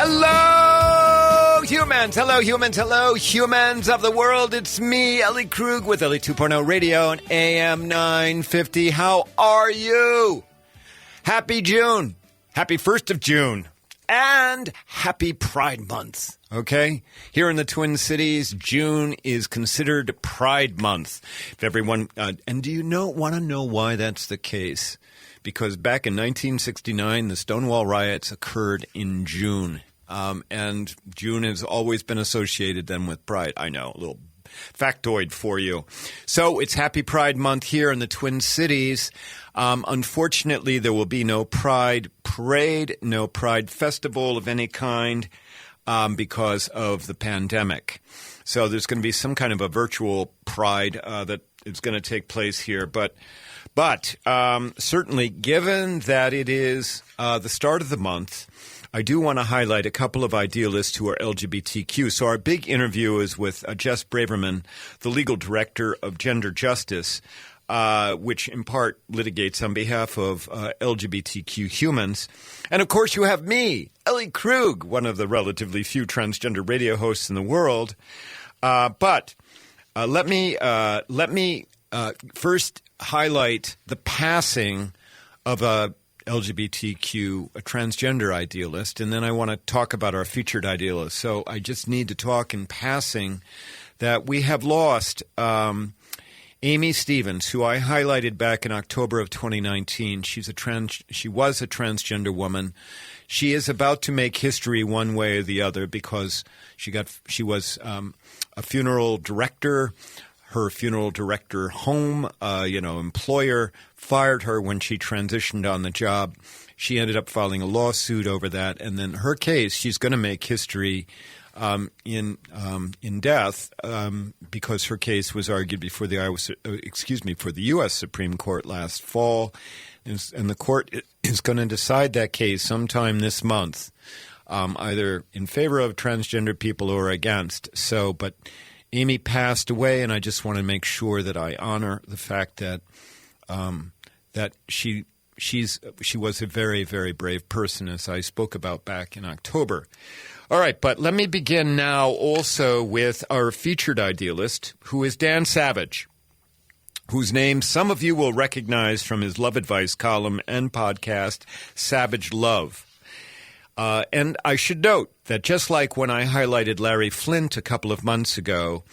Hello, humans. Hello, humans. Hello, humans of the world. It's me, Ellie Krug, with Ellie 2.0 Radio and AM 950. How are you? Happy June. Happy 1st of June. And happy Pride Month. Okay? Here in the Twin Cities, June is considered Pride Month. If everyone, and do you want to know why that's the case? Because back in 1969, the Stonewall riots occurred in June. And June has always been associated then with Pride. I know, a little factoid for you. So it's Happy Pride Month here in the Twin Cities. Unfortunately, there will be no Pride Parade, no Pride Festival of any kind because of the pandemic. So there's going to be some kind of a virtual Pride that is going to take place here. But certainly, given that it is the start of the month, I do want to highlight a couple of idealists who are LGBTQ. So our big interview is with Jess Braverman, the legal director of Gender Justice, which in part litigates on behalf of LGBTQ humans. And of course, you have me, Ellie Krug, one of the relatively few transgender radio hosts in the world. But let me first highlight the passing of a LGBTQ, a transgender idealist, and then I want to talk about our featured idealist. So I just need to talk in passing that we have lost Amy Stevens, who I highlighted back in October of 2019. She was a transgender woman. She is about to make history one way or the other because she was a funeral director. Her funeral director home, employer fired her when she transitioned on the job. She ended up filing a lawsuit over that, and then her case, she's going to make history in death because her case was argued before the U.S. Supreme Court last fall, and the court is going to decide that case sometime this month, either in favor of transgender people or against. But Amy passed away, and I just want to make sure that I honor the fact that she was a very, very brave person, as I spoke about back in October. All right, but let me begin now also with our featured idealist, who is Dan Savage, whose name some of you will recognize from his Love Advice column and podcast, Savage Love. And I should note that just like when I highlighted Larry Flynt a couple of months ago,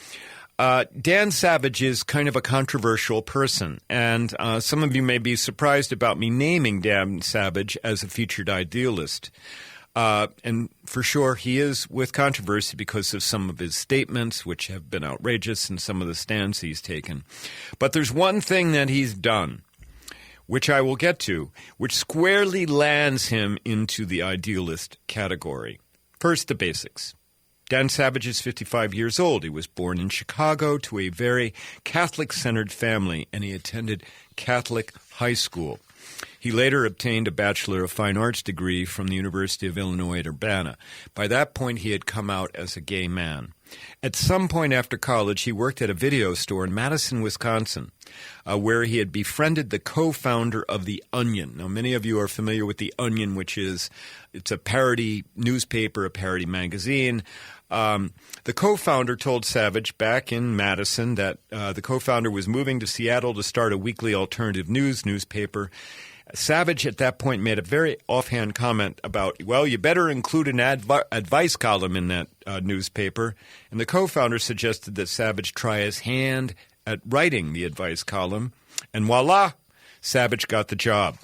Dan Savage is kind of a controversial person. And some of you may be surprised about me naming Dan Savage as a featured idealist. And for sure, he is with controversy because of some of his statements, which have been outrageous, and some of the stands he's taken. But there's one thing that he's done, which I will get to, which squarely lands him into the idealist category. First, the basics. Dan Savage is 55 years old. He was born in Chicago to a very Catholic-centered family, and he attended Catholic high school. He later obtained a Bachelor of Fine Arts degree from the University of Illinois at Urbana. By that point, he had come out as a gay man. At some point after college, he worked at a video store in Madison, Wisconsin, where he had befriended the co-founder of The Onion. Now, many of you are familiar with The Onion, it's a parody newspaper, a parody magazine. The co-founder told Savage back in Madison that the co-founder was moving to Seattle to start a weekly alternative newspaper. Savage at that point made a very offhand comment about, well, you better include an advice column in that newspaper. And the co-founder suggested that Savage try his hand at writing the advice column. And voila, Savage got the job.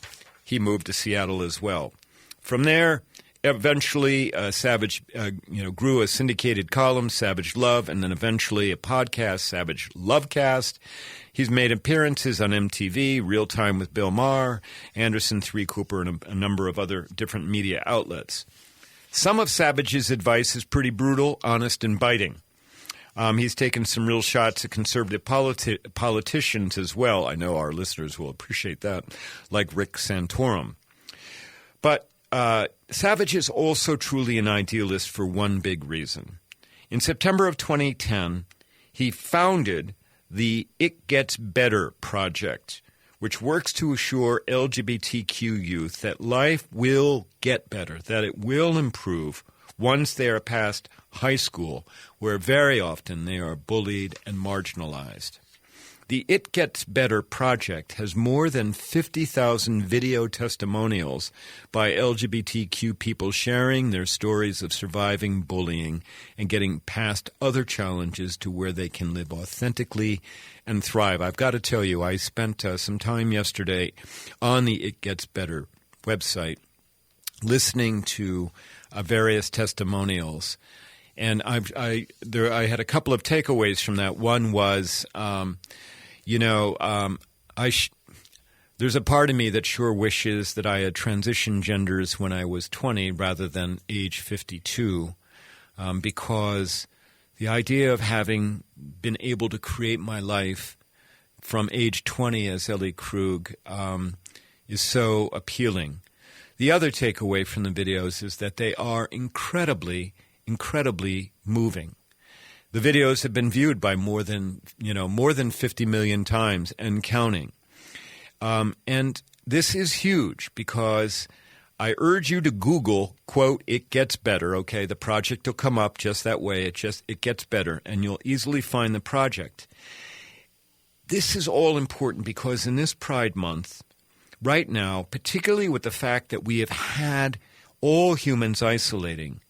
He moved to Seattle as well. From there, eventually, Savage grew a syndicated column, Savage Love, and then eventually a podcast, Savage Lovecast. He's made appearances on MTV, Real Time with Bill Maher, Anderson, Three Cooper, and a number of other different media outlets. Some of Savage's advice is pretty brutal, honest, and biting. He's taken some real shots at conservative politicians as well. I know our listeners will appreciate that, like Rick Santorum. But Savage is also truly an idealist for one big reason. In September of 2010, he founded the It Gets Better Project, which works to assure LGBTQ youth that life will get better, that it will improve once they are past high school, where very often they are bullied and marginalized. The It Gets Better project has more than 50,000 video testimonials by LGBTQ people sharing their stories of surviving bullying and getting past other challenges to where they can live authentically and thrive. I've got to tell you, I spent some time yesterday on the It Gets Better website listening to various testimonials. And I had a couple of takeaways from that. One was, there's a part of me that sure wishes that I had transitioned genders when I was 20 rather than age 52, because the idea of having been able to create my life from age 20 as Ellie Krug is so appealing. The other takeaway from the videos is that they are incredibly, incredibly moving. The videos have been viewed by more than 50 million times and counting. And this is huge because I urge you to Google, quote, It Gets Better, okay? The project will come up just that way. It gets better, and you'll easily find the project. This is all important because in this Pride Month, right now, particularly with the fact that we have had all humans isolating,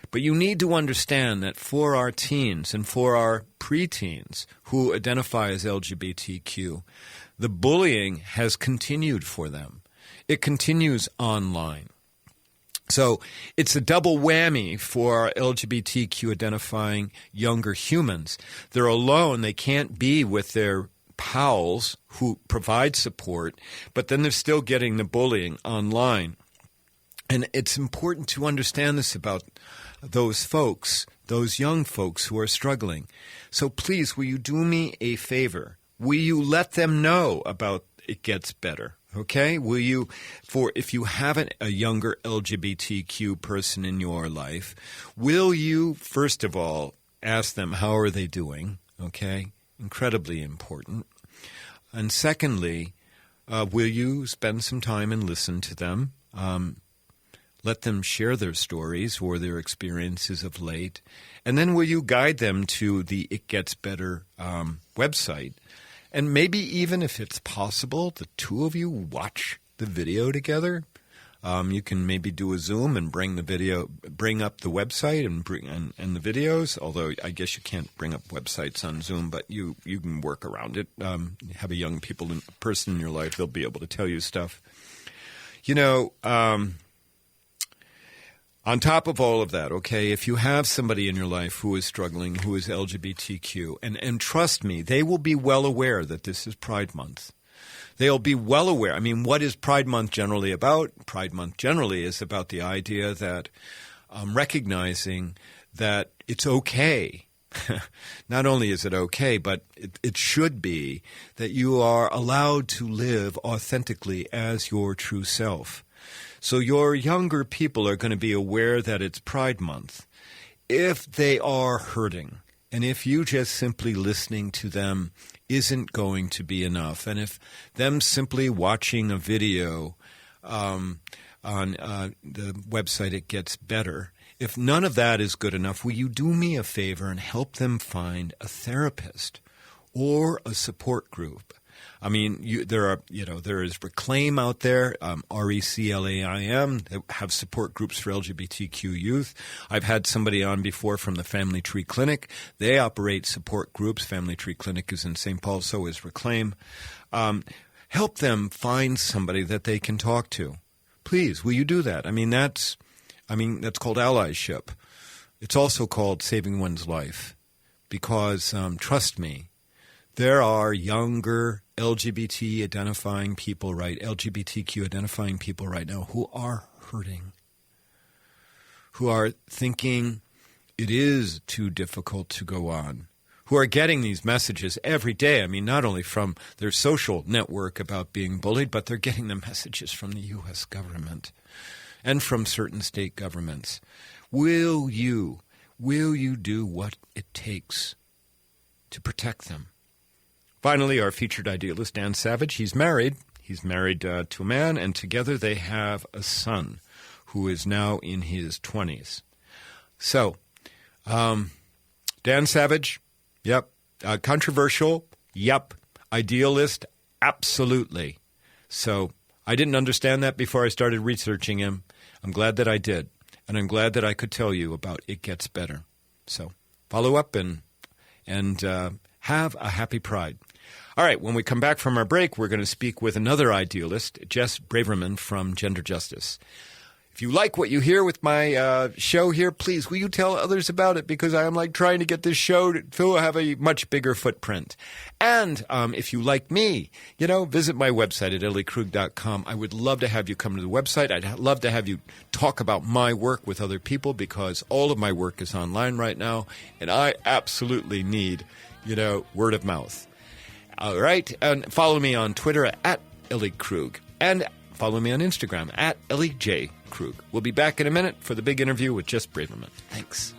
but you need to understand that for our teens and for our preteens who identify as LGBTQ, the bullying has continued for them. It continues online. So it's a double whammy for our LGBTQ identifying younger humans. They're alone. They can't be with their pals who provide support, but then they're still getting the bullying online. And it's important to understand this about those folks, those young folks who are struggling. So please, will you do me a favor? Will you let them know about It Gets Better? Okay? Will you, if you have a younger LGBTQ person in your life, will you, first of all, ask them how are they doing? Okay? Incredibly important. And secondly, will you spend some time and listen to them? Let them share their stories or their experiences of late. And then will you guide them to the It Gets Better website? And maybe even if it's possible, the two of you watch the video together. You can maybe do a Zoom and bring up the website and the videos. Although I guess you can't bring up websites on Zoom, but you can work around it. Have a young person in your life; they'll be able to tell you stuff. On top of all of that, okay, if you have somebody in your life who is struggling, who is LGBTQ, and trust me, they will be well aware that this is Pride Month. They'll be well aware. I mean, what is Pride Month generally about? Pride Month generally is about the idea that recognizing that it's okay. Not only is it okay, but it should be that you are allowed to live authentically as your true self. So your younger people are going to be aware that it's Pride Month. If they are hurting, and if you just simply listening to them isn't going to be enough, and if them simply watching a video on the website It Gets Better, if none of that is good enough, will you do me a favor and help them find a therapist or a support group? I mean, there is Reclaim out there, RECLAIM, that have support groups for LGBTQ youth. I've had somebody on before from the Family Tree Clinic. They operate support groups. Family Tree Clinic is in St. Paul, so is Reclaim. Help them find somebody that they can talk to. Please, will you do that? I mean, that's called allyship. It's also called saving one's life because, trust me, there are younger LGBTQ identifying people right now who are hurting, who are thinking it is too difficult to go on, who are getting these messages every day. I mean, not only from their social network about being bullied, but they're getting the messages from the U.S. government and from certain state governments. Will you do what it takes to protect them? Finally, our featured idealist, Dan Savage, he's married. He's married to a man, and together they have a son who is now in his 20s. So, Dan Savage, yep. Controversial, yep. Idealist, absolutely. So I didn't understand that before I started researching him. I'm glad that I did. And I'm glad that I could tell you about It Gets Better. So follow up and have a happy Pride. All right, when we come back from our break, we're going to speak with another idealist, Jess Braverman from Gender Justice. If you like what you hear with my show here, please, will you tell others about it? Because I am trying to get this show to have a much bigger footprint. And if you like me, visit my website at elliekrug.com. I would love to have you come to the website. I'd love to have you talk about my work with other people because all of my work is online right now. And I absolutely need, word of mouth. All right. And follow me on Twitter at Ellie Krug. And follow me on Instagram at Ellie J. Krug. We'll be back in a minute for the big interview with Jess Braverman. Thanks.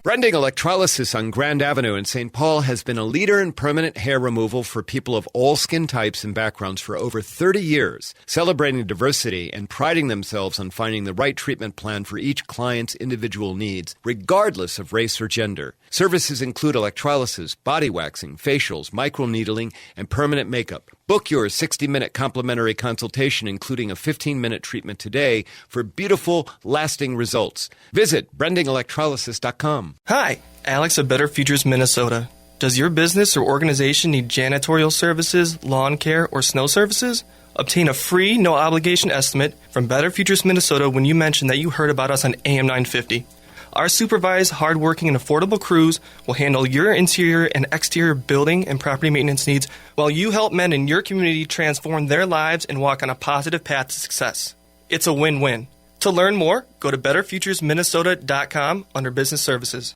Brending Electrolysis on Grand Avenue in St. Paul has been a leader in permanent hair removal for people of all skin types and backgrounds for over 30 years, celebrating diversity and priding themselves on finding the right treatment plan for each client's individual needs, regardless of race or gender. Services include electrolysis, body waxing, facials, microneedling, and permanent makeup. Book your 60-minute complimentary consultation, including a 15-minute treatment today for beautiful, lasting results. Visit brendingelectrolysis.com. Hi, Alex of Better Futures, Minnesota. Does your business or organization need janitorial services, lawn care, or snow services? Obtain a free, no-obligation estimate from Better Futures, Minnesota when you mention that you heard about us on AM 950. Our supervised, hardworking, and affordable crews will handle your interior and exterior building and property maintenance needs while you help men in your community transform their lives and walk on a positive path to success. It's a win-win. To learn more, go to betterfuturesminnesota.com under Business Services.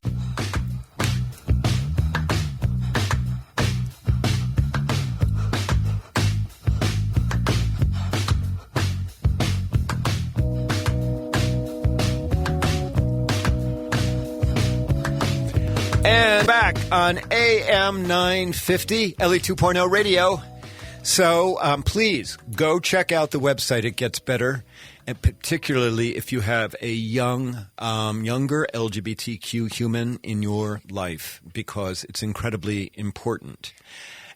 And back on AM 950, Ellie 2.0 Radio. So please go check out the website. It Gets Better. And particularly if you have a younger LGBTQ human in your life, because it's incredibly important.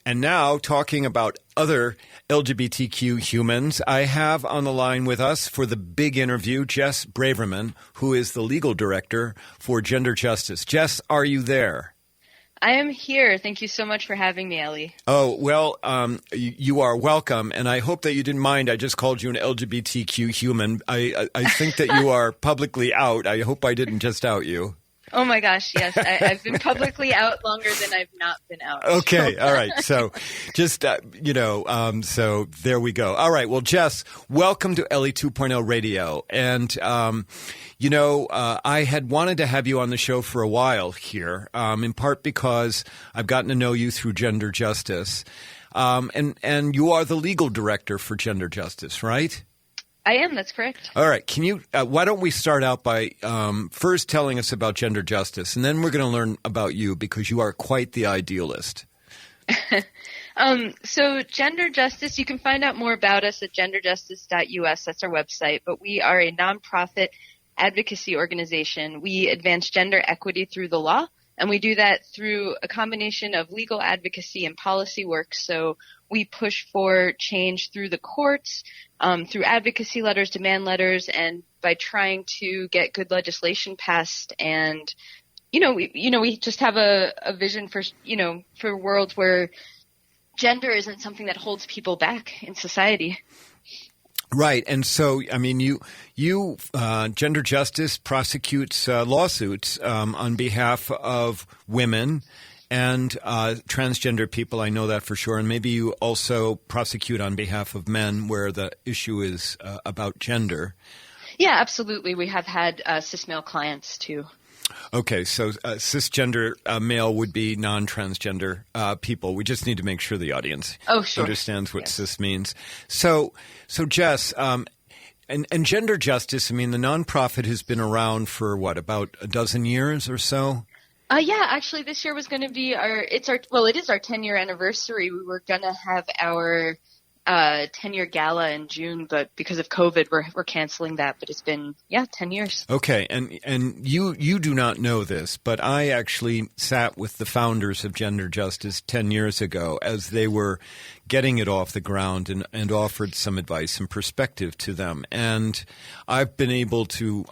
And now, talking about other LGBTQ humans, I have on the line with us for the big interview, Jess Braverman, who is the legal director for Gender Justice. Jess, are you there? I am here. Thank you so much for having me, Ellie. Oh, well, you are welcome, and I hope that you didn't mind. I just called you an LGBTQ human. I think that you are publicly out. I hope I didn't just out you. Oh, my gosh, yes. I've been publicly out longer than I've not been out. Okay, all right. So just, so there we go. All right, well, Jess, welcome to Ellie 2.0 Radio. And, I had wanted to have you on the show for a while here, in part because I've gotten to know you through Gender Justice. And you are the legal director for Gender Justice, right? I am. That's correct. All right. Can you? Why don't we start out by first telling us about Gender Justice, and then we're going to learn about you because you are quite the idealist. So Gender Justice, you can find out more about us at genderjustice.us. That's our website. But we are a nonprofit advocacy organization. We advance gender equity through the law, and we do that through a combination of legal advocacy and policy work. So we push for change through the courts, through advocacy letters, demand letters, and by trying to get good legislation passed. And, we just have a vision for a world where gender isn't something that holds people back in society. Right. And so, I mean, you Gender Justice prosecutes lawsuits on behalf of women and transgender people. I know that for sure. And maybe you also prosecute on behalf of men where the issue is about gender. Yeah, absolutely. We have had cis male clients too. Okay, so cisgender male would be non-transgender people. We just need to make sure the audience understands what cis means. So Jess, and Gender Justice, I mean, the nonprofit has been around for about a dozen years or so? Yeah, actually this year was going to be it is our 10-year anniversary. We were going to have our 10-year gala in June, but because of COVID, we're canceling that. But it's been 10 years. Okay, and you do not know this, but I actually sat with the founders of Gender Justice 10 years ago as they were getting it off the ground and offered some advice and perspective to them. And I've been able to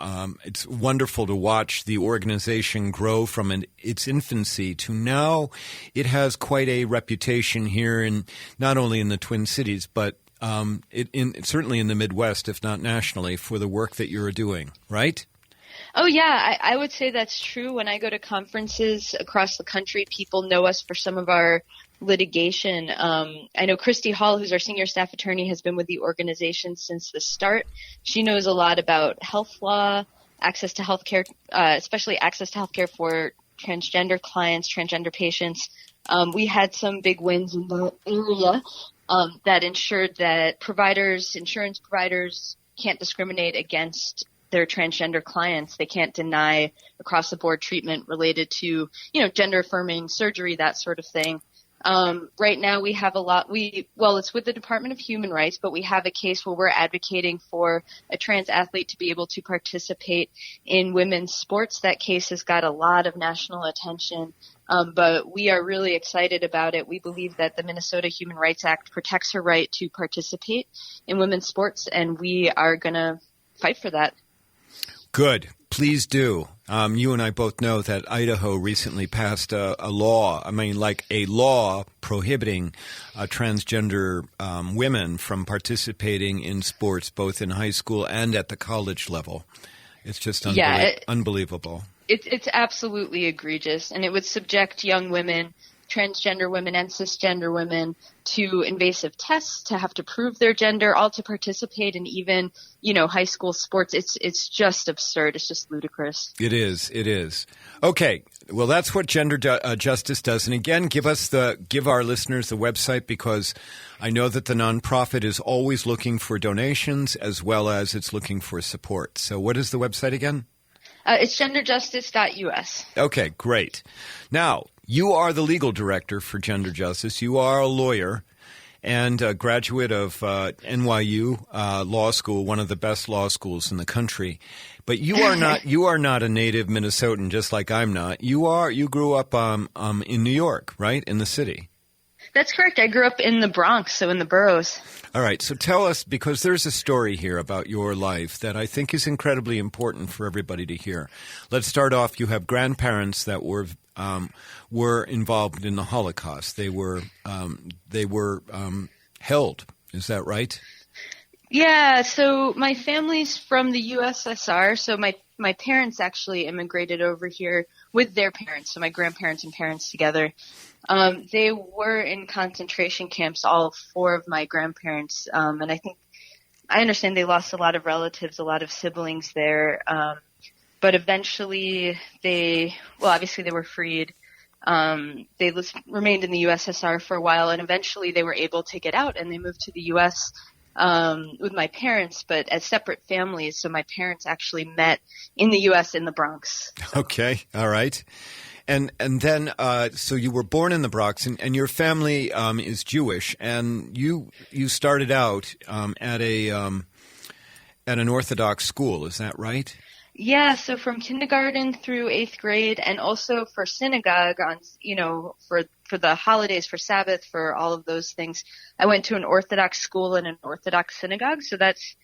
it's wonderful to watch the organization grow from its infancy to now it has quite a reputation here in not only in the Twin Cities, but certainly in the Midwest, if not nationally, for the work that you're doing, right? Oh, yeah, I would say that's true. When I go to conferences across the country, people know us for some of our litigation. I know Christy Hall, who's our senior staff attorney, has been with the organization since the start. She knows a lot about health law, access to health care, especially access to health care for transgender clients, transgender patients. We had some big wins in the area that ensured that insurance providers can't discriminate against their transgender clients. They can't deny across-the-board treatment related to, gender-affirming surgery, that sort of thing. Right now we have it's with the Department of Human Rights, but we have a case where we're advocating for a trans athlete to be able to participate in women's sports. That case has got a lot of national attention, but we are really excited about it. We believe that the Minnesota Human Rights Act protects her right to participate in women's sports, and we are going to fight for that. Good. Please do. You and I both know that Idaho recently passed a law prohibiting transgender women from participating in sports, both in high school and at the college level. It's just unbelievable. It's absolutely egregious, and it would subject young women, transgender women and cisgender women, to invasive tests, to have to prove their gender, all to participate in even, high school sports. It's just absurd. It's just ludicrous. It is. Okay. Well, that's what Gender Justice does. And again, give our listeners the website, because I know that the nonprofit is always looking for donations as well as it's looking for support. So what is the website again? It's genderjustice.us. Okay, great. Now, you are the legal director for Gender Justice. You are a lawyer and a graduate of NYU Law School, one of the best law schools in the country. But you are not a native Minnesotan, just like I'm not. You grew up in New York, right? In the city. That's correct. I grew up in the Bronx, so in the boroughs. All right. So tell us, because there's a story here about your life that I think is incredibly important for everybody to hear. Let's start off. You have grandparents that were involved in the Holocaust. They were held. Is that right? Yeah. So my family's from the USSR. So my parents actually immigrated over here with their parents. So my grandparents and parents together. They were in concentration camps, all four of my grandparents. And I understand they lost a lot of relatives, a lot of siblings there. But eventually obviously they were freed. They remained in the USSR for a while, and eventually they were able to get out, and they moved to the U.S. With my parents, but as separate families. So my parents actually met in the U.S. in the Bronx. Okay. All right. And then so you were born in the Bronx, and your family is Jewish, and you started out at an Orthodox school. Is that right? Yeah. So from kindergarten through 8th grade, and also for synagogue for the holidays, for Sabbath, for all of those things, I went to an Orthodox school and an Orthodox synagogue. So that's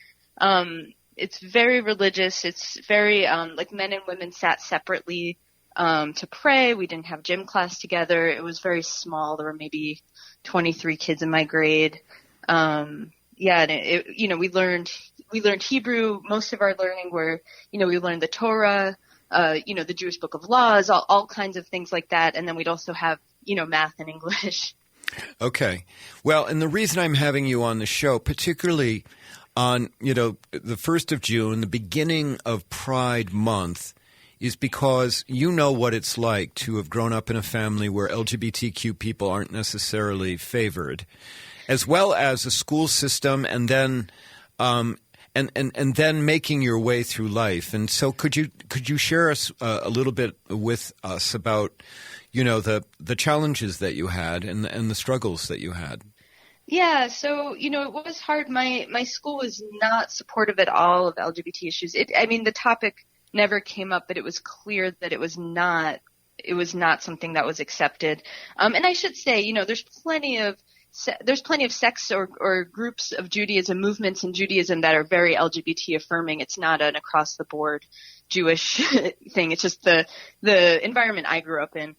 it's very religious. It's very like men and women sat separately to pray. We didn't have gym class together. It was very small. There were maybe 23 kids in my grade. And we learned Hebrew. Most of our learning we learned the Torah, the Jewish Book of Laws, all kinds of things like that. And then we'd also have, math and English. Okay. Well, and the reason I'm having you on the show, particularly on, the 1st of June, the beginning of Pride Month, is because you know what it's like to have grown up in a family where LGBTQ people aren't necessarily favored, as well as a school system, and then and then making your way through life. And so could you share us a little bit with us about the challenges that you had and the struggles that you had? Yeah, so it was hard. My school was not supportive at all of LGBT issues. I mean, the topic never came up, but it was clear that it was not something that was accepted. And I should say, there's plenty of sects or groups of Judaism, movements in Judaism that are very LGBT affirming. It's not an across the board Jewish thing. It's just the environment I grew up in.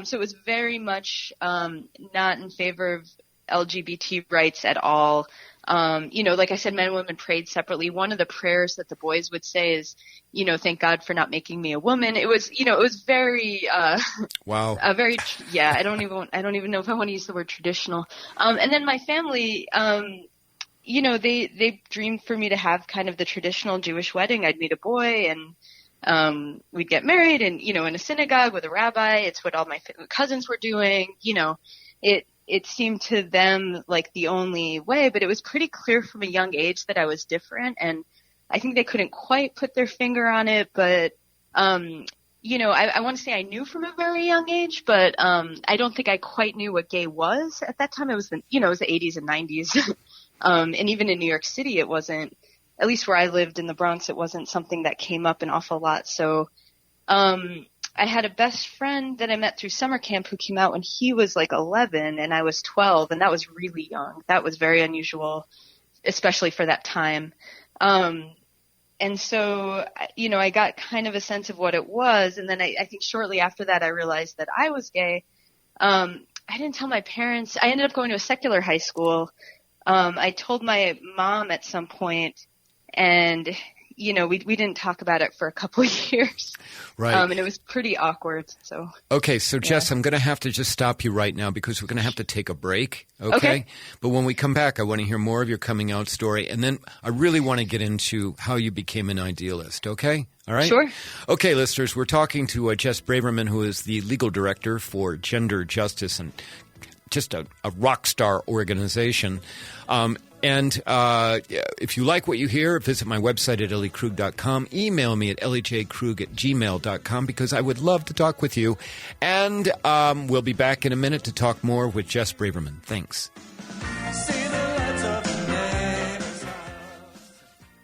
So it was very much not in favor of LGBT rights at all. Like I said, men and women prayed separately. One of the prayers that the boys would say is, thank God for not making me a woman. It was very, Wow. I don't even know if I want to use the word traditional. And then my family, they dreamed for me to have kind of the traditional Jewish wedding. I'd meet a boy and, we'd get married and, in a synagogue with a rabbi. It's what all my cousins were doing. It seemed to them like the only way, but it was pretty clear from a young age that I was different. And I think they couldn't quite put their finger on it, but, I want to say I knew from a very young age, but, I don't think I quite knew what gay was at that time. It was it was the 80s and 90s. And even in New York City, it wasn't, at least where I lived in the Bronx, it wasn't something that came up an awful lot. So, I had a best friend that I met through summer camp who came out when he was like 11 and I was 12, and that was really young. That was very unusual, especially for that time. And so, I got kind of a sense of what it was. And then I think shortly after that, I realized that I was gay. I didn't tell my parents. I ended up going to a secular high school. I told my mom at some point, and we didn't talk about it for a couple of years. Right. And it was pretty awkward. So. Okay. So Jess, I'm going to have to just stop you right now because we're going to have to take a break. Okay. But when we come back, I want to hear more of your coming out story. And then I really want to get into how you became an idealist. Okay. All right. Sure. Okay, listeners, we're talking to Jess Braverman, who is the legal director for Gender Justice and just a rock star organization. And if you like what you hear, visit my website at elliekrug.com. Email me at elliejkrug@gmail.com because I would love to talk with you. And we'll be back in a minute to talk more with Jess Braverman. Thanks.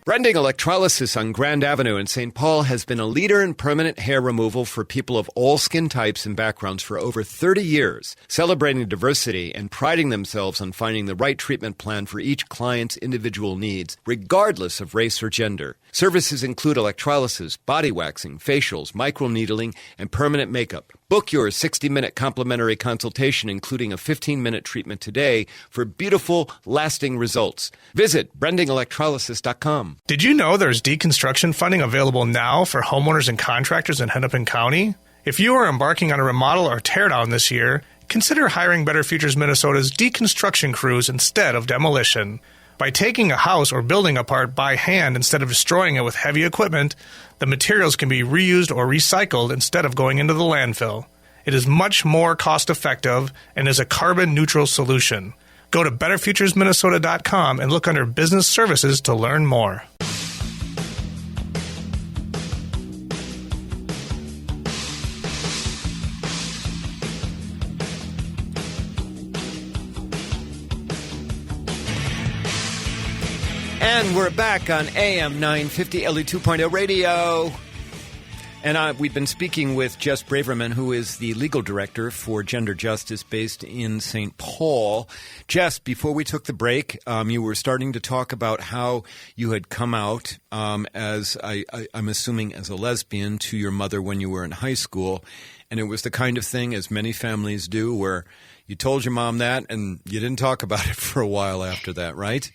Brending Electrolysis on Grand Avenue in St. Paul has been a leader in permanent hair removal for people of all skin types and backgrounds for over 30 years, celebrating diversity and priding themselves on finding the right treatment plan for each client's individual needs, regardless of race or gender. Services include electrolysis, body waxing, facials, microneedling, and permanent makeup. Book your 60-minute complimentary consultation, including a 15-minute treatment today for beautiful, lasting results. Visit brendingelectrolysis.com. Did you know there's deconstruction funding available now for homeowners and contractors in Hennepin County? If you are embarking on a remodel or teardown this year, consider hiring Better Futures Minnesota's deconstruction crews instead of demolition. By taking a house or building apart by hand instead of destroying it with heavy equipment, the materials can be reused or recycled instead of going into the landfill. It is much more cost-effective and is a carbon-neutral solution. Go to betterfuturesminnesota.com and look under Business Services to learn more. And we're back on AM 950 Ellie 2.0 Radio. And we've been speaking with Jess Braverman, who is the legal director for Gender Justice based in St. Paul. Jess, before we took the break, you were starting to talk about how you had come out as, I'm assuming, as a lesbian to your mother when you were in high school. And it was the kind of thing, as many families do, where you told your mom that and you didn't talk about it for a while after that, right?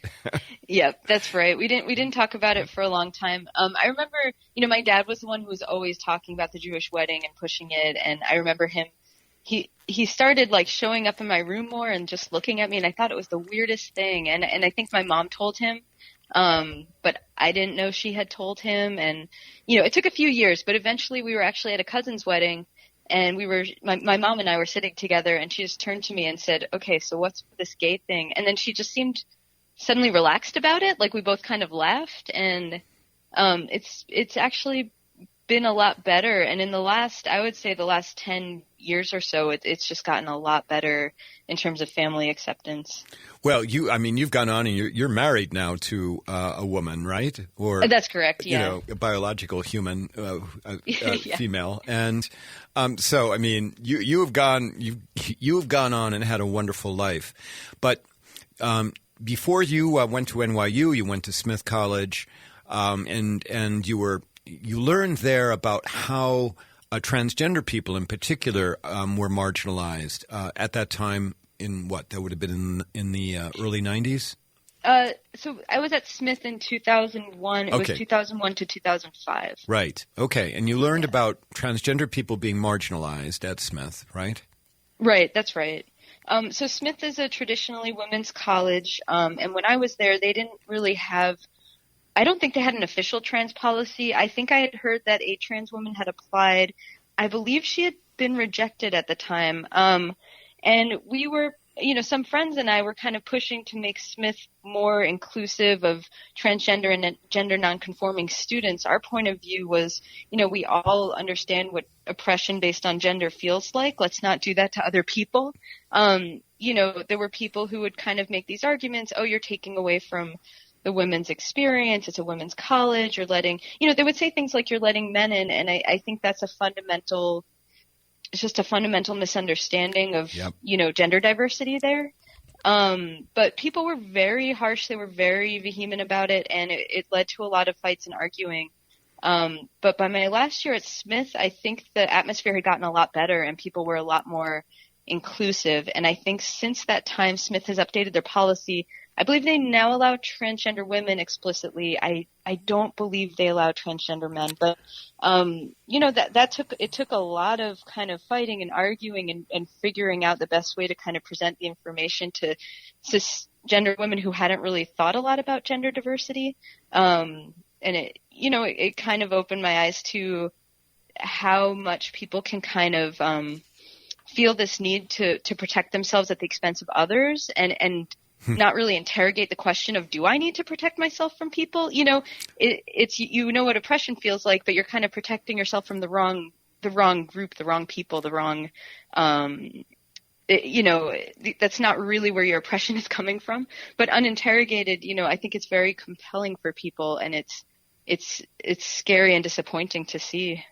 Yep, that's right. We didn't talk about it for a long time. I remember, my dad was the one who was always talking about the Jewish wedding and pushing it. And I remember him, he started like showing up in my room more and just looking at me. And I thought it was the weirdest thing. And I think my mom told him, but I didn't know she had told him. And, it took a few years, but eventually we were actually at a cousin's wedding. And my mom and I were sitting together and she just turned to me and said, okay, so what's this gay thing? And then she just seemed suddenly relaxed about it. Like we both kind of laughed and, it's actually been a lot better. And in I would say the last 10 years or so, it's just gotten a lot better in terms of family acceptance. Well, you've gone on and you're married now to a woman, right? Or that's correct. Yeah. A biological human, Yeah. female. And so, I mean, you've gone on and had a wonderful life. But before you went to NYU, you went to Smith College, and you learned there about how transgender people in particular were marginalized at that time. In what that would have been in the early 90s? So I was at Smith in 2001. It was 2001 to 2005. Right. Okay. And you learned about transgender people being marginalized at Smith, right? Right. That's right. So Smith is a traditionally women's college. And when I was there, they didn't really have – I don't think they had an official trans policy. I think I had heard that a trans woman had applied. I believe she had been rejected at the time. And we were, some friends and I were kind of pushing to make Smith more inclusive of transgender and gender nonconforming students. Our point of view was, we all understand what oppression based on gender feels like. Let's not do that to other people. There were people who would kind of make these arguments, oh, you're taking away from the women's experience. It's a women's college. You're letting, they would say things like you're letting men in. And I think that's it's just a fundamental misunderstanding of, gender diversity there. But people were very harsh. They were very vehement about it, and it led to a lot of fights and arguing. But by my last year at Smith, I think the atmosphere had gotten a lot better and people were a lot more inclusive. And I think since that time, Smith has updated their policy. I believe they now allow transgender women explicitly. I don't believe they allow transgender men, but it took a lot of kind of fighting and arguing and figuring out the best way to kind of present the information to cisgender women who hadn't really thought a lot about gender diversity. And it kind of opened my eyes to how much people can kind of feel this need to protect themselves at the expense of others and not really interrogate the question of, do I need to protect myself from people? It's what oppression feels like, but you're kind of protecting yourself from the wrong group, the wrong people, the wrong, that's not really where your oppression is coming from. But uninterrogated, I think it's very compelling for people, and it's scary and disappointing to see.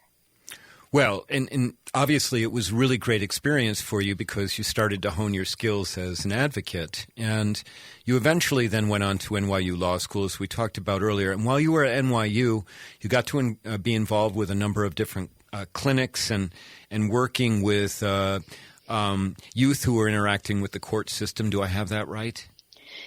Well, and obviously it was a really great experience for you because you started to hone your skills as an advocate. And you eventually then went on to NYU Law School, as we talked about earlier. And while you were at NYU, you got to be involved with a number of different clinics and working with youth who were interacting with the court system. Do I have that right?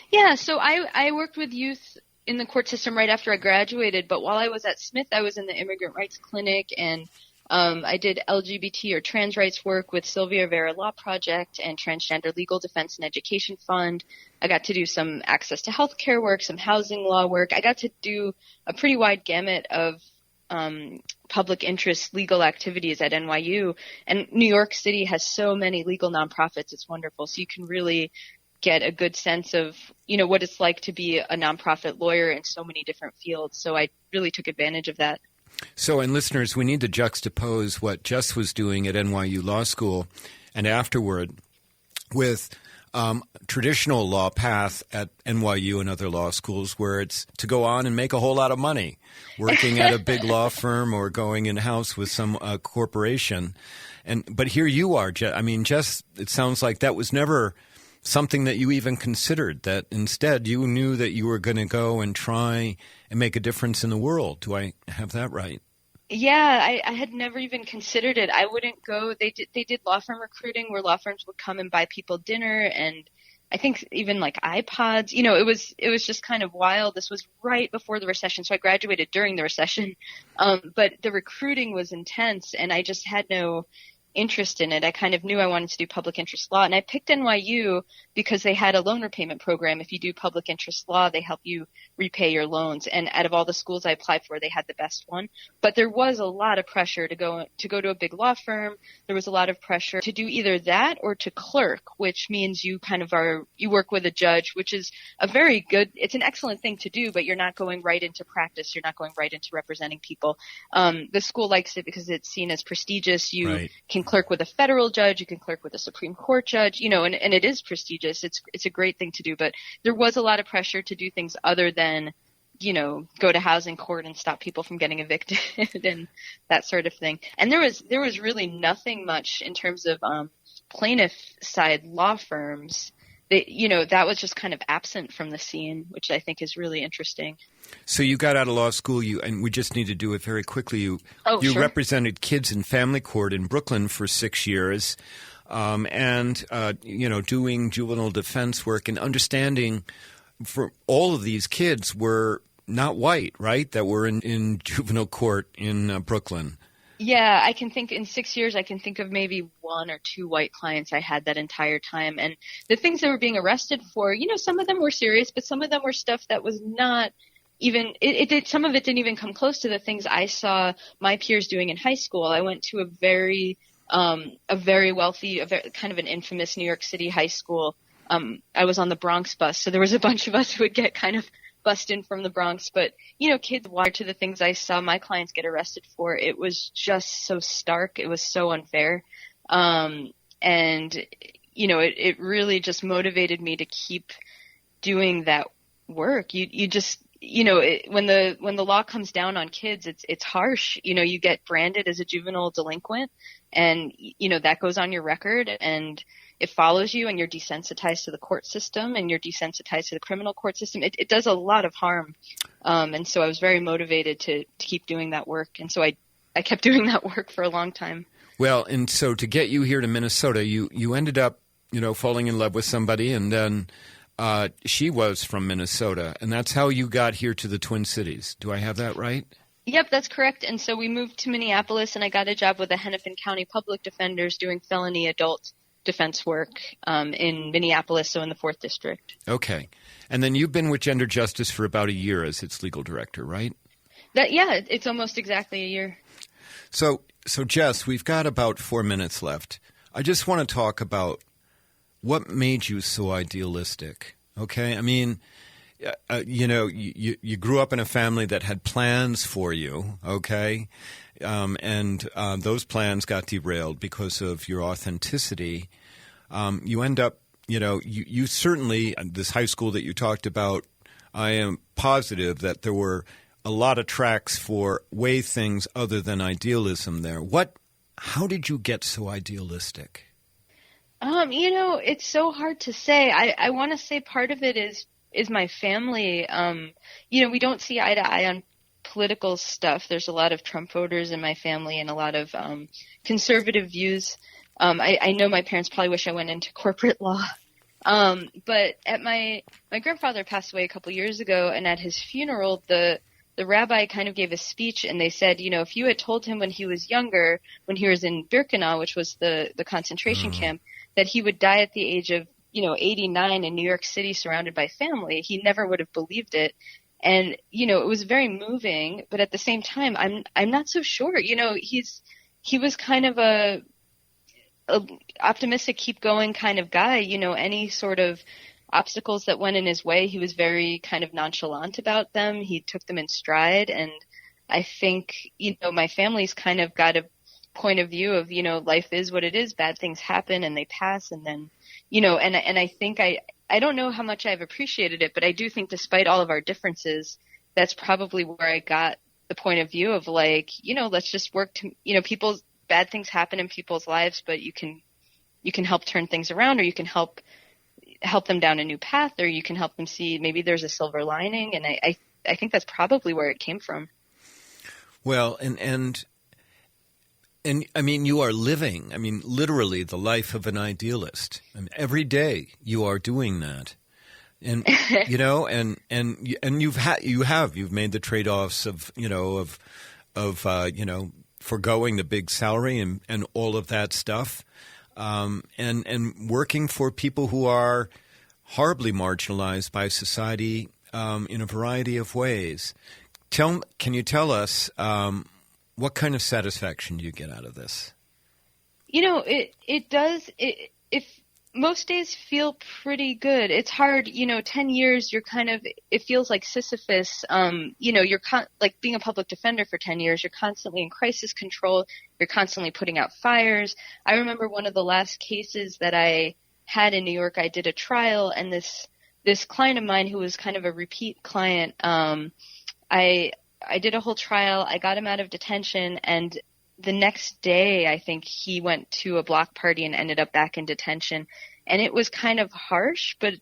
Yeah, so I worked with youth in the court system right after I graduated. But while I was at Smith, I was in the immigrant rights clinic, and I did LGBT or trans rights work with Sylvia Rivera Law Project and Transgender Legal Defense and Education Fund. I got to do some access to healthcare work, some housing law work. I got to do a pretty wide gamut of public interest legal activities at NYU. And New York City has so many legal nonprofits. It's wonderful. So you can really get a good sense of, what it's like to be a nonprofit lawyer in so many different fields. So I really took advantage of that. So, and listeners, we need to juxtapose what Jess was doing at NYU Law School and afterward with traditional law path at NYU and other law schools, where it's to go on and make a whole lot of money working at a big law firm or going in-house with some corporation. But here you are, Jess. I mean, Jess, it sounds like that was never something that you even considered, that instead you knew that you were going to go and try and make a difference in the world. Do I have that right? Yeah, I had never even considered it. I wouldn't go. They did law firm recruiting where law firms would come and buy people dinner, and I think even like iPods. It was just kind of wild. This was right before the recession, so I graduated during the recession. But the recruiting was intense, and I just had no interest in it. I kind of knew I wanted to do public interest law, and I picked NYU because they had a loan repayment program. If you do public interest law, they help you repay your loans. And out of all the schools I applied for, they had the best one. But there was a lot of pressure to go to a big law firm. There was a lot of pressure to do either that or to clerk, which means you work with a judge, which is it's an excellent thing to do, but you're not going right into practice. You're not going right into representing people. The school likes it because it's seen as prestigious. You can clerk with a federal judge, you can clerk with a Supreme Court judge, and it is prestigious. It's a great thing to do, but there was a lot of pressure to do things other than, go to housing court and stop people from getting evicted and that sort of thing. And there was really nothing much in terms of plaintiff side law firms. That was just kind of absent from the scene, which I think is really interesting. So you got out of law school, and we just need to do it very quickly. You sure. represented kids in family court in Brooklyn for 6 years, and doing juvenile defense work and understanding for all of these kids were not white, right? That were in juvenile court in Brooklyn. Yeah, I can think in 6 years, I can think of maybe 1 or 2 white clients I had that entire time. And the things they were being arrested for, some of them were serious, but some of them were stuff that was not even, some of it didn't even come close to the things I saw my peers doing in high school. I went to a very wealthy, kind of an infamous New York City high school. I was on the Bronx bus, so there was a bunch of us who would get kind of bussed in from the Bronx, but kids wired to the things I saw my clients get arrested for. It was just so stark. It was so unfair. And it really just motivated me to keep doing that work. You just, when the law comes down on kids, it's harsh. You get branded as a juvenile delinquent, and, that goes on your record, and it follows you, and you're desensitized to the court system, and you're desensitized to the criminal court system. It does a lot of harm. And so I was very motivated to keep doing that work. And so I kept doing that work for a long time. Well, and so to get you here to Minnesota, you ended up, falling in love with somebody, and then she was from Minnesota, and that's how you got here to the Twin Cities. Do I have that right? Yep, that's correct. And so we moved to Minneapolis, and I got a job with the Hennepin County Public Defenders doing felony adult defense work in Minneapolis, so in the 4th District. Okay. And then you've been with Gender Justice for about a year as its legal director, right? It's almost exactly a year. So Jess, we've got about 4 minutes left. I just want to talk about what made you so idealistic, okay? I mean, you grew up in a family that had plans for you, okay? And those plans got derailed because of your authenticity. You end up, you certainly, this high school that you talked about, I am positive that there were a lot of tracks for way things other than idealism there. How did you get so idealistic? It's so hard to say. I want to say part of it is my family. We don't see eye to eye on political stuff. There's a lot of Trump voters in my family and a lot of conservative views. I know my parents probably wish I went into corporate law. But at my grandfather passed away a couple years ago, and at his funeral, the rabbi kind of gave a speech, and they said, if you had told him when he was younger, when he was in Birkenau, which was the concentration camp, that he would die at the age of 89 in New York City surrounded by family, he never would have believed it. And, it was very moving, but at the same time, I'm not so sure. He was kind of a optimistic, keep going kind of guy. Any sort of obstacles that went in his way, he was very kind of nonchalant about them. He took them in stride. And I think, my family's kind of got a point of view of, life is what it is. Bad things happen and they pass. And then, and I think I don't know how much I've appreciated it, but I do think despite all of our differences, that's probably where I got the point of view of let's just work to, people's bad things happen in people's lives, but you can help turn things around, or you can help them down a new path, or you can help them see maybe there's a silver lining. And I think that's probably where it came from. Well, and I mean, you are living, literally the life of an idealist. Every day you are doing that. And, you've made the trade-offs of forgoing the big salary and all of that stuff, and working for people who are horribly marginalized by society in a variety of ways. Can you tell us what kind of satisfaction do you get out of this? It does. If most days feel pretty good. It's hard, 10 years, it feels like Sisyphus. You're like being a public defender for 10 years, you're constantly in crisis control. You're constantly putting out fires. I remember one of the last cases that I had in New York, I did a trial, and this client of mine who was kind of a repeat client, I did a whole trial. I got him out of detention, and the next day, I think he went to a block party and ended up back in detention. And it was kind of harsh, but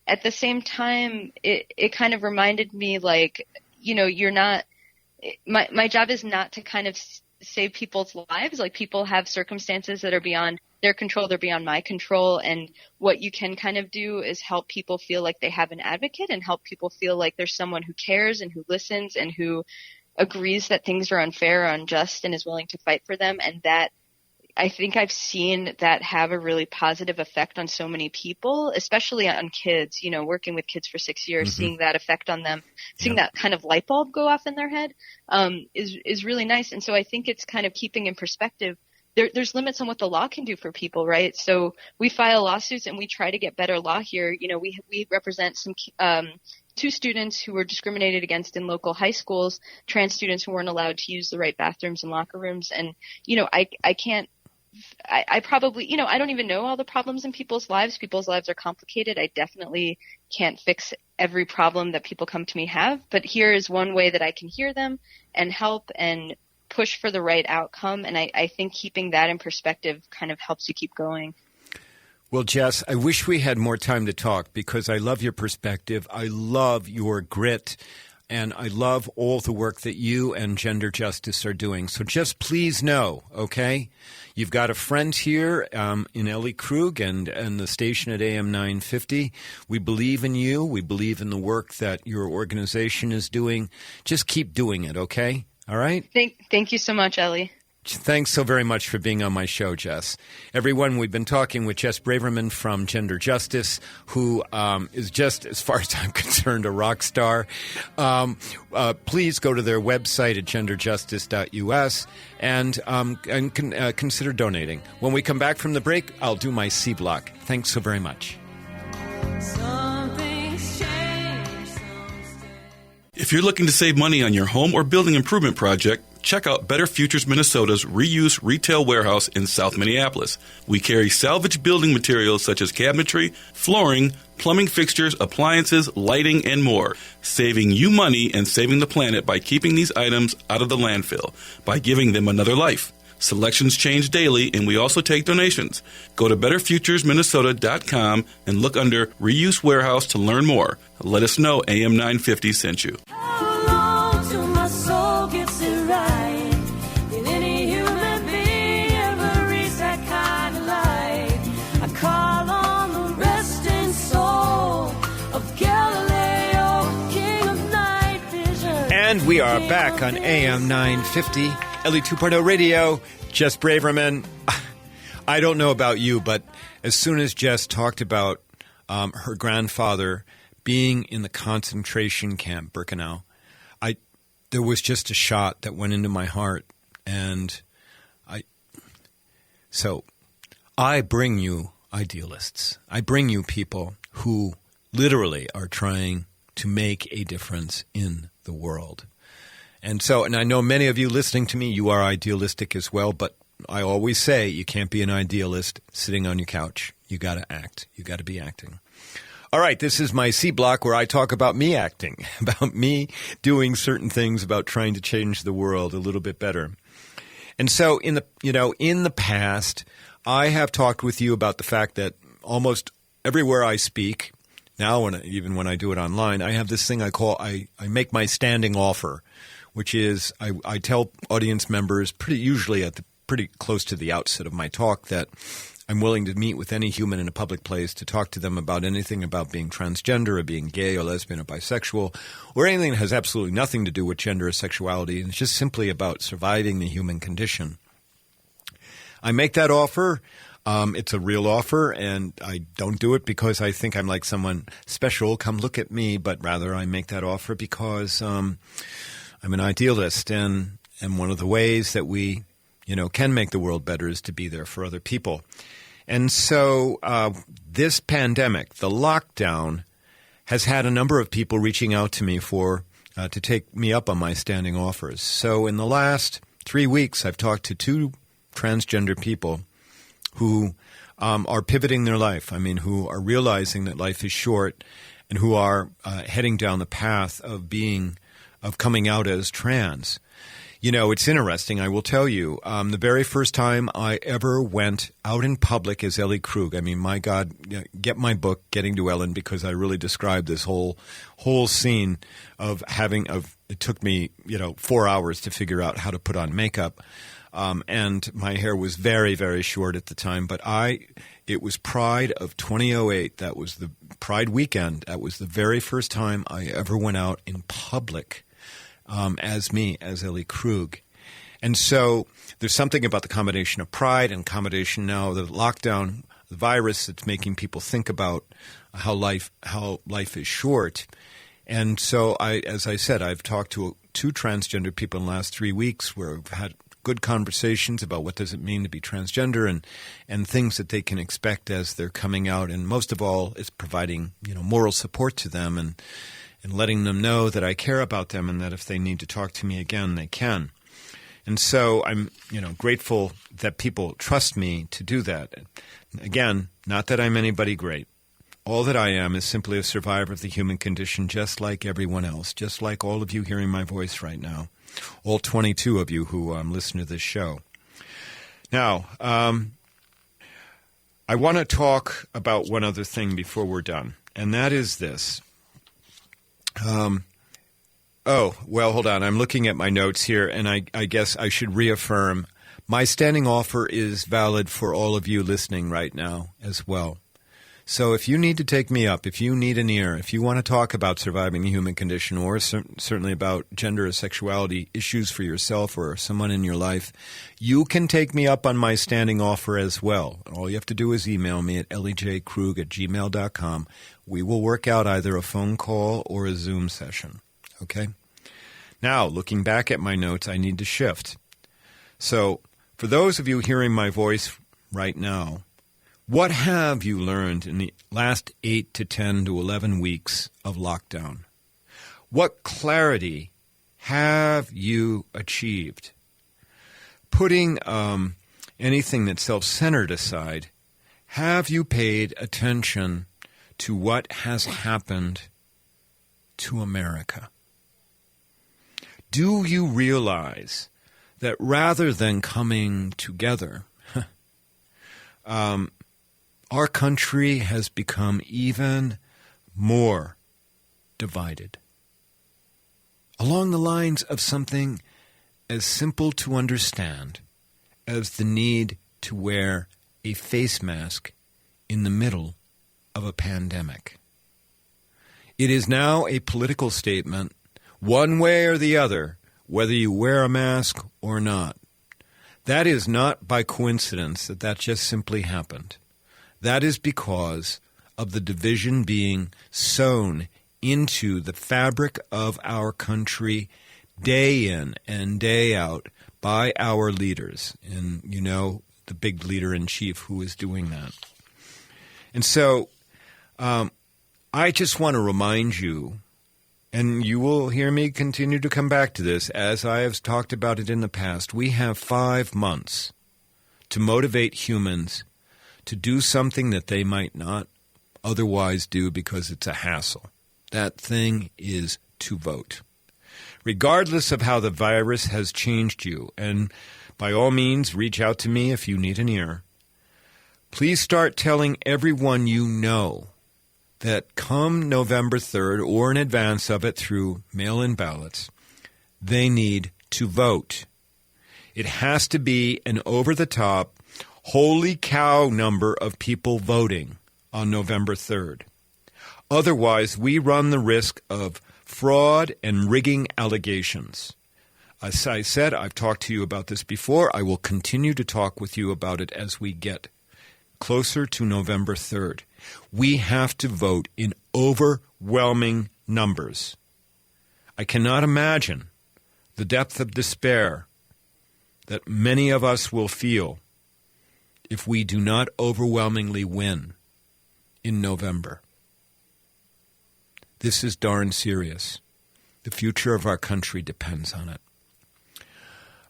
at the same time, it kind of reminded me, like, you're not – my job is not to kind of save people's lives. Like, people have circumstances that are beyond their control. They're beyond my control. And what you can kind of do is help people feel like they have an advocate and help people feel like there's someone who cares and who listens and who – agrees that things are unfair or unjust and is willing to fight for them. And that, I think I've seen that have a really positive effect on so many people, especially on kids, working with kids for 6 years, seeing that effect on them, seeing that kind of light bulb go off in their head, is really nice. And so I think it's kind of keeping in perspective. There's limits on what the law can do for people, right? So we file lawsuits and we try to get better law here. We represent some, 2 students who were discriminated against in local high schools, trans students who weren't allowed to use the right bathrooms and locker rooms. And, I probably, I don't even know all the problems in people's lives. People's lives are complicated. I definitely can't fix every problem that people come to me have, but here is one way that I can hear them and help and push for the right outcome. And I think keeping that in perspective kind of helps you keep going. Well, Jess, I wish we had more time to talk because I love your perspective. I love your grit, and I love all the work that you and Gender Justice are doing. So just please know, okay, you've got a friend here in Ellie Krug and the station at AM 950. We believe in you. We believe in the work that your organization is doing. Just keep doing it, okay? All right? Thank you so much, Ellie. Thanks so very much for being on my show, Jess. Everyone, we've been talking with Jess Braverman from Gender Justice, who is just, as far as I'm concerned, a rock star. Please go to their website at genderjustice.us and consider donating. When we come back from the break, I'll do my C block. Thanks so very much. If you're looking to save money on your home or building improvement project, check out Better Futures Minnesota's reuse retail warehouse in South Minneapolis. We carry salvage building materials such as cabinetry, flooring, plumbing fixtures, appliances, lighting, and more, saving you money and saving the planet by keeping these items out of the landfill, by giving them another life. Selections change daily, and we also take donations. Go to BetterFuturesMinnesota.com and look under Reuse Warehouse to learn more. Let us know AM 950 sent you. And we are back on AM 950, Ellie 2.0 Radio. Jess Braverman. I don't know about you, but as soon as Jess talked about her grandfather being in the concentration camp, Birkenau, there was just a shot that went into my heart. And so I bring you idealists. I bring you people who literally are trying to make a difference in the world. And I know many of you listening to me, you are idealistic as well, but I always say you can't be an idealist sitting on your couch. You got to act. You got to be acting. All right, this is my C block where I talk about me acting, about me doing certain things, about trying to change the world a little bit better. And so in the past, I have talked with you about the fact that almost everywhere I speak, now even when I do it online, I have this thing I make my standing offer, which is I tell audience members pretty close to the outset of my talk that I'm willing to meet with any human in a public place to talk to them about anything about being transgender or being gay or lesbian or bisexual or anything that has absolutely nothing to do with gender or sexuality. And it's just simply about surviving the human condition. I make that offer. It's a real offer, and I don't do it because I think I'm like someone special, come look at me, but rather I make that offer because I'm an idealist, and one of the ways that we can make the world better is to be there for other people. And so this pandemic, the lockdown, has had a number of people reaching out to me to take me up on my standing offers. So in the last 3 weeks, I've talked to 2 transgender people who are pivoting their life. I mean, who are realizing that life is short and who are heading down the path of coming out as trans. It's interesting. I will tell you, the very first time I ever went out in public as Ellie Krug, I mean, my God, get my book, Getting to Ellen, because I really described this whole scene of it took me, 4 hours to figure out how to put on makeup. And my hair was very, very short at the time, but it was Pride of 2008. That was the Pride weekend. That was the very first time I ever went out in public as Ellie Krug. And so there's something about the combination of Pride and combination now of the lockdown, the virus, that's making people think about how life is short. And so as I said, I've talked to 2 transgender people in the last 3 weeks where I've had good conversations about what does it mean to be transgender and things that they can expect as they're coming out. And most of all, it's providing, moral support to them and letting them know that I care about them and that if they need to talk to me again, they can. And so I'm, grateful that people trust me to do that. Again, not that I'm anybody great. All that I am is simply a survivor of the human condition, just like everyone else, just like all of you hearing my voice right now. All 22 of you who listen to this show. Now, I want to talk about one other thing before we're done, and that is this. Hold on. I'm looking at my notes here, and I guess I should reaffirm my standing offer is valid for all of you listening right now as well. So if you need to take me up, if you need an ear, if you want to talk about surviving the human condition or certainly about gender or sexuality issues for yourself or someone in your life, you can take me up on my standing offer as well. All you have to do is email me at elliekrug@gmail.com. We will work out either a phone call or a Zoom session. Okay? Now, looking back at my notes, I need to shift. So for those of you hearing my voice right now, what have you learned in the last 8 to 10 to 11 weeks of lockdown? What clarity have you achieved? Putting anything that's self-centered aside, have you paid attention to what has happened to America? Do you realize that rather than coming together, our country has become even more divided along the lines of something as simple to understand as the need to wear a face mask in the middle of a pandemic. It is now a political statement, one way or the other, whether you wear a mask or not. That is not by coincidence that just simply happened. That is because of the division being sown into the fabric of our country day in and day out by our leaders. And the big leader-in-chief who is doing that. And so I just want to remind you, and you will hear me continue to come back to this as I have talked about it in the past, we have 5 months to motivate humans to do something that they might not otherwise do because it's a hassle. That thing is to vote. Regardless of how the virus has changed you, and by all means, reach out to me if you need an ear, please start telling everyone you know that come November 3rd or in advance of it through mail-in ballots, they need to vote. It has to be an over-the-top, holy cow number of people voting on November 3rd. Otherwise, we run the risk of fraud and rigging allegations. As I said, I've talked to you about this before. I will continue to talk with you about it as we get closer to November 3rd. We have to vote in overwhelming numbers. I cannot imagine the depth of despair that many of us will feel if we do not overwhelmingly win in November. This is darn serious. The future of our country depends on it.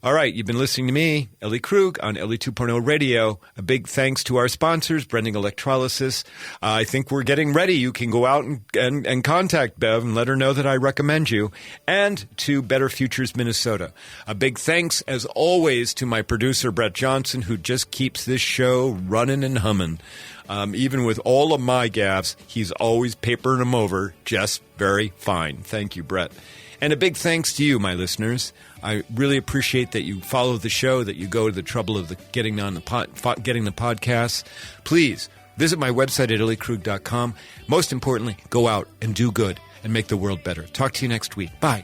All right, you've been listening to me, Ellie Krug, on Ellie 2.0 Radio. A big thanks to our sponsors, Brendan Electrolysis. I think we're getting ready. You can go out and contact Bev and let her know that I recommend you. And to Better Futures Minnesota. A big thanks, as always, to my producer, Brett Johnson, who just keeps this show running and humming. Even with all of my gaffes, he's always papering them over just very fine. Thank you, Brett. And a big thanks to you, my listeners. I really appreciate that you follow the show, that you go to the trouble of getting the podcasts. Please visit my website at ellikrug.com. Most importantly, go out and do good and make the world better. Talk to you next week. Bye.